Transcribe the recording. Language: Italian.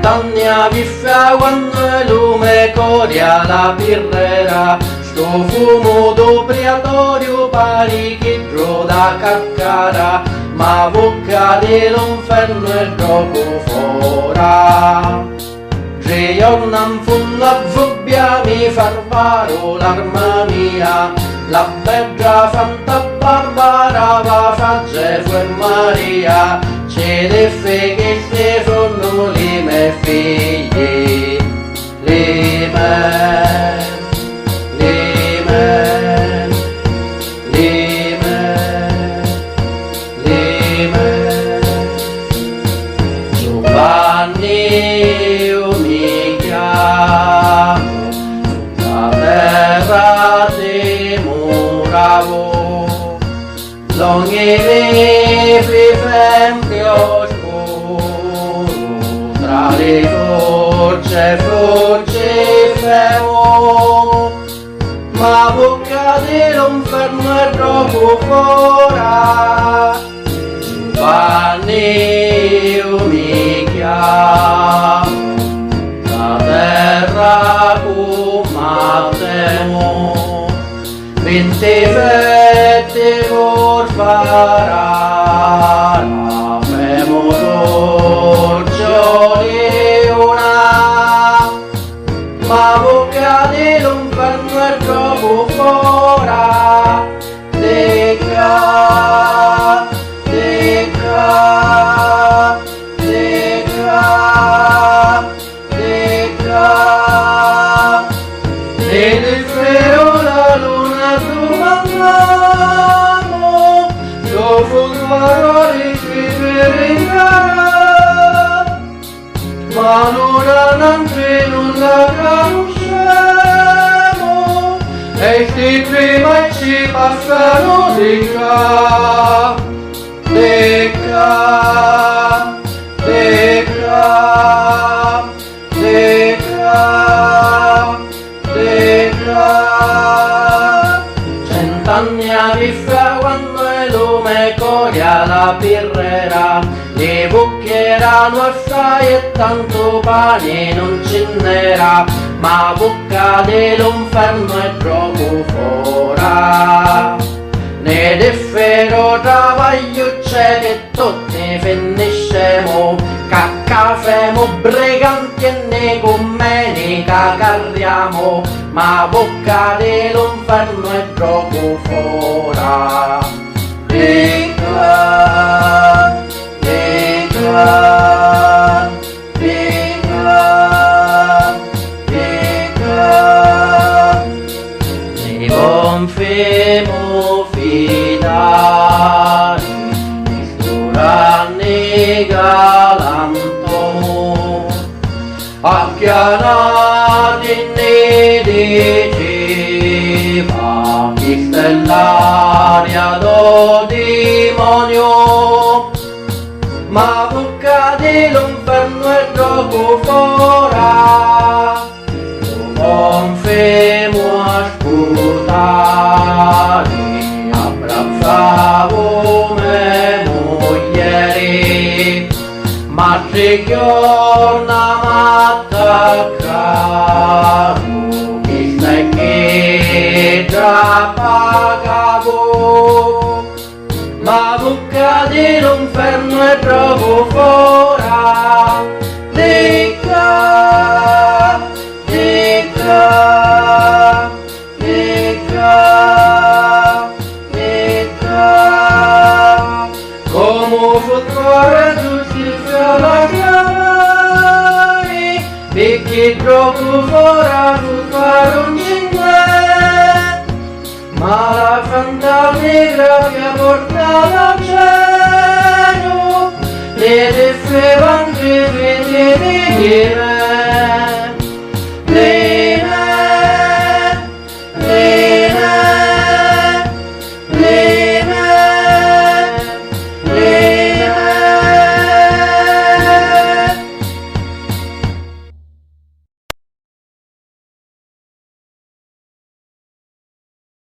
Cent'anni a viffia quando il lume coria la birrera, sto fumo d'obriatorio pari che da caccara, ma bocca dell'inferno è troppo fora. Giorno in fondo a fubbia mi farbaro l'arma mia, la bella Santa Barbara va facce fu Maria, c'è le fighe che sono le mie figlie, le mie, le mie, le mie, le mie. Giovanni io mi chiamo, sulla terra dimoravo, l'ogni sempre oscuro, tra le forze fermo, ma bocca dell'inferno è troppo fora. Giovanni io mi chiamo, la terra combattiamo, 27 vor farà, femo dolce di una, ma bocca dell'inferno è troppo fora. Deca, deca, deca, deca, nel fero la luna domandamo, dopo parole scrivere in gara, ma non la conosciamo, e sti prima ci passano di qua, deca, deca, deca, deca. Cent'anni a viffia quando il lume coria la birrera, le bocche erano assai e tanto pane non ce n'era, ma bocca dell'inferno è troppo fora. Ne differo travaglio c'è che tutti finiscemo, caffemo briganti e ne domenica carriamo, ma bocca dell'inferno è troppo fora. Dica, dica, dica, dica, ne confemo fidare, isturanni galanto, appianati ne diceva, chi stellaria do demonio, ma bocca dell'inferno è troppo fora. Lo confemo ascoltare, abbracciavo me moglie, ma tre giorni m'attaccavo, chi stai che già pagavo, ma bocca dell'inferno è troppo fora. Dica, dica, dica, dica, come futura giustizia la chiamai, perché troppo fora fu fare un cinque, ma la Santa Negra che ha portato al cielo, le defevano che vedete